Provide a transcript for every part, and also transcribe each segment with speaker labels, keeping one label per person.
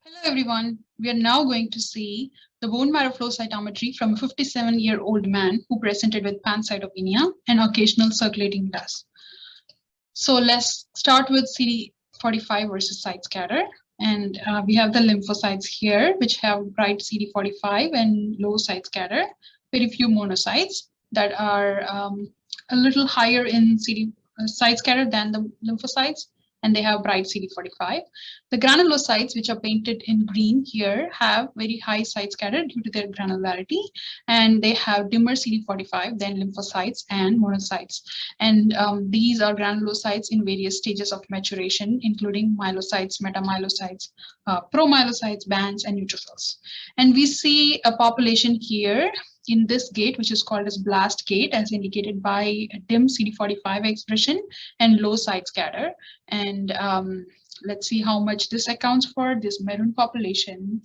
Speaker 1: Hello everyone, we are now going to see the bone marrow flow cytometry from a 57-year-old man who presented with pancytopenia and occasional circulating blast. So let's start with CD45 versus site scatter. And we have the lymphocytes here, which have bright CD45 and low site scatter, very few monocytes that are a little higher in site scatter than the lymphocytes, and they have bright CD45. The granulocytes, which are painted in green here, have very high site scatter due to their granularity, and they have dimmer CD45 than lymphocytes and monocytes. And these are granulocytes in various stages of maturation, including myelocytes, metamyelocytes, promyelocytes, bands, and neutrophils. And we see a population here in this gate, which is called as blast gate, as indicated by dim CD45 expression and low site scatter. And let's see how much this accounts for. This maroon population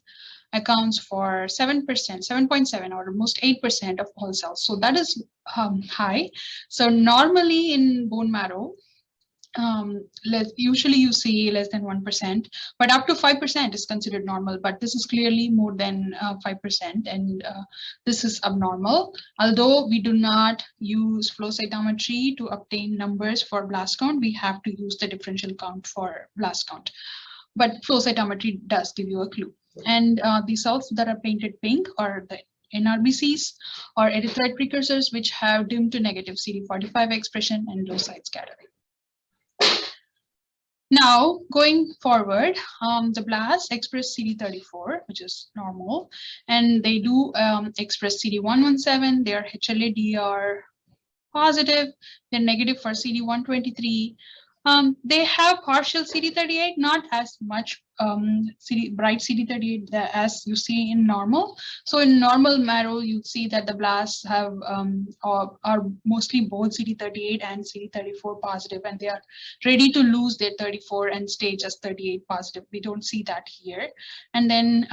Speaker 1: accounts for 7%, 7.7 or almost 8% of all cells. So that is high. So normally in bone marrow, usually you see less than 1%, but up to 5% is considered normal, but this is clearly more than 5%, and this is abnormal. Although we do not use flow cytometry to obtain numbers for blast count, we have to use the differential count for blast count. But flow cytometry does give you a clue. And the cells that are painted pink are the NRBCs or erythroid precursors, which have dim to negative CD45 expression and low site scatter. Now, going forward, the blasts express CD34, which is normal, and they do express CD117. They are HLA-DR positive. They're negative for CD123. They have partial CD38, not as much bright CD38 as you see in normal. So in normal marrow, you see that the blasts have are mostly both CD38 and CD34 positive, and they are ready to lose their 34 and stay just 38 positive. We don't see that here. And then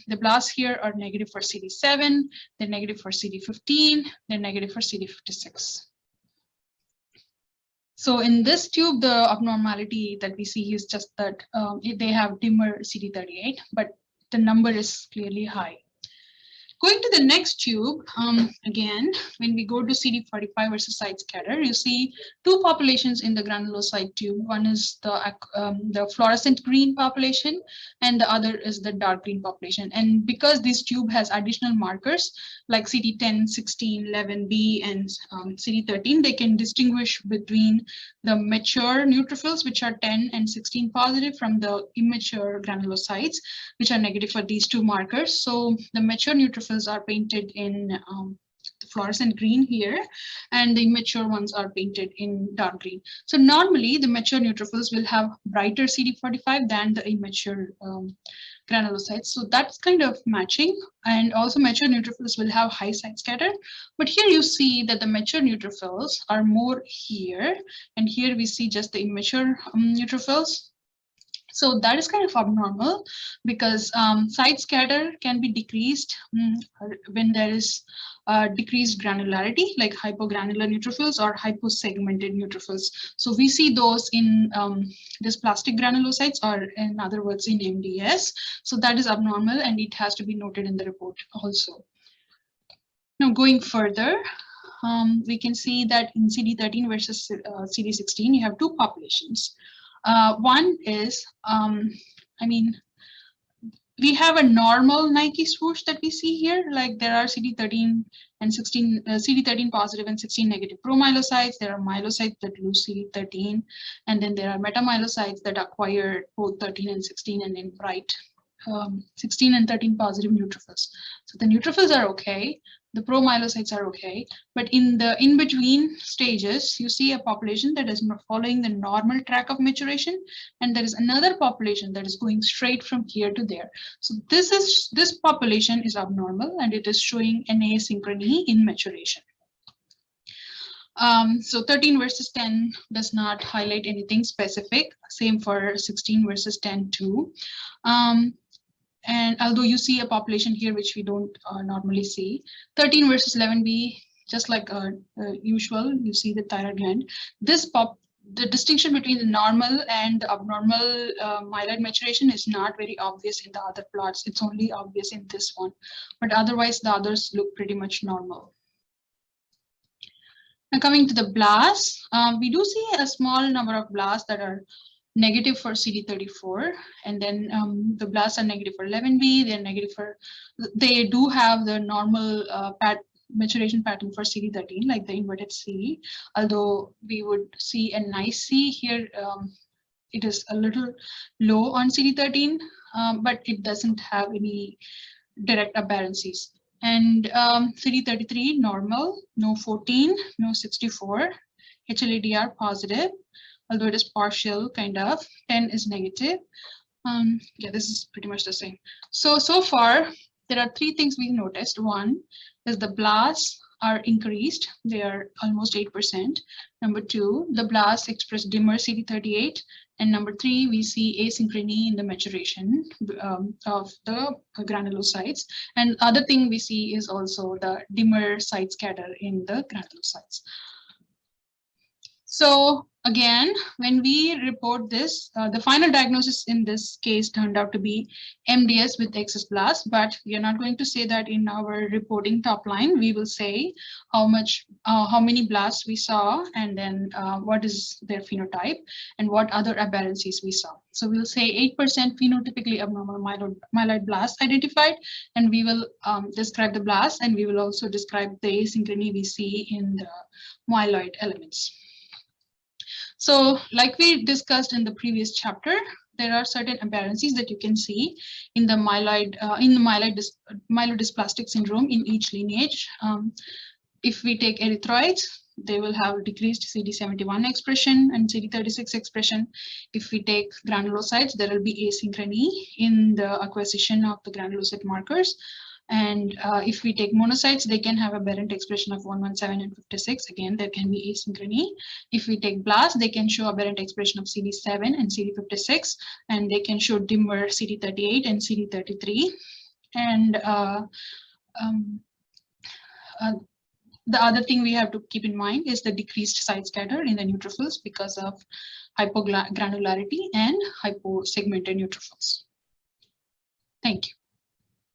Speaker 1: the blasts here are negative for CD7, they're negative for CD15, they're negative for CD56. So in this tube, the abnormality that we see is just that they have dimmer CD38, but the number is clearly high. Going to the next tube, again, when we go to CD45 versus site scatter, you see two populations in the granulocyte tube. One is the fluorescent green population, and the other is the dark green population. And because this tube has additional markers like CD10, 16, 11B, and CD13, they can distinguish between the mature neutrophils, which are 10 and 16 positive, from the immature granulocytes, which are negative for these two markers. So the mature neutrophils are painted in the fluorescent green here, and the immature ones are painted in dark green. So normally the mature neutrophils will have brighter CD45 than the immature granulocytes. So that's kind of matching. And also mature neutrophils will have high site scatter. But here you see that the mature neutrophils are more here, and here we see just the immature neutrophils. So that is kind of abnormal, because site scatter can be decreased when there is decreased granularity, like hypogranular neutrophils or hyposegmented neutrophils. So we see those in dysplastic granulocytes, or in other words, in MDS. So that is abnormal, and it has to be noted in the report also. Now going further, we can see that in CD13 versus CD16, you have two populations. One is, we have a normal Nike swoosh that we see here, like there are CD13 and 16, CD13 positive and 16 negative promyelocytes. There are myelocytes that lose CD13, and then there are metamyelocytes that acquire both 13 and 16, and then bright 16 and 13 positive neutrophils. So the neutrophils are okay, the promyelocytes are okay, but in the in-between stages, you see a population that is following the normal track of maturation, and there is another population that is going straight from here to there. So this population is abnormal, and it is showing an asynchrony in maturation. So 13 versus 10 does not highlight anything specific. Same for 16 versus 10 too. And although you see a population here, which we don't normally see, 13 versus 11B, just like usual, you see the thyroid gland. the distinction between the normal and the abnormal myeloid maturation is not very obvious in the other plots. It's only obvious in this one, but otherwise the others look pretty much normal. Now coming to the blasts, we do see a small number of blasts that are negative for CD34, and then the blasts are negative for 11B. They're negative for, they do have the normal maturation pattern for CD13, like the inverted C, although we would see a nice C here. It is a little low on CD13, but it doesn't have any direct aberrancies. And CD33 normal, no 14, no 64, HLA-DR positive, although it is partial kind of, 10 is negative. Yeah, this is pretty much the same. So far, there are three things we noticed. One is the blasts are increased. They are almost 8%. Number two, the blasts express dimmer CD38. And number three, we see asynchrony in the maturation of the granulocytes. And other thing we see is also the dimmer site scatter in the granulocytes. So again, when we report this, the final diagnosis in this case turned out to be MDS with excess blast, but we are not going to say that in our reporting top line. We will say how many blasts we saw, and then what is their phenotype, and what other aberrancies we saw. So we'll say 8% phenotypically abnormal myeloid blast identified, and we will describe the blast, and we will also describe the asynchrony we see in the myeloid elements. So like we discussed in the previous chapter, there are certain aberrancies that you can see in the myelodysplastic syndrome in each lineage. If we take erythroids, they will have decreased CD71 expression and CD36 expression. If we take granulocytes, there will be asynchrony in the acquisition of the granulocyte markers. And if we take monocytes, they can have aberrant expression of 117 and 56. Again, there can be asynchrony. If we take blasts, they can show aberrant expression of CD7 and CD56, and they can show dimmer CD38 and CD33. And the other thing we have to keep in mind is the decreased site scatter in the neutrophils because of hypogranularity and hyposegmented neutrophils. Thank you.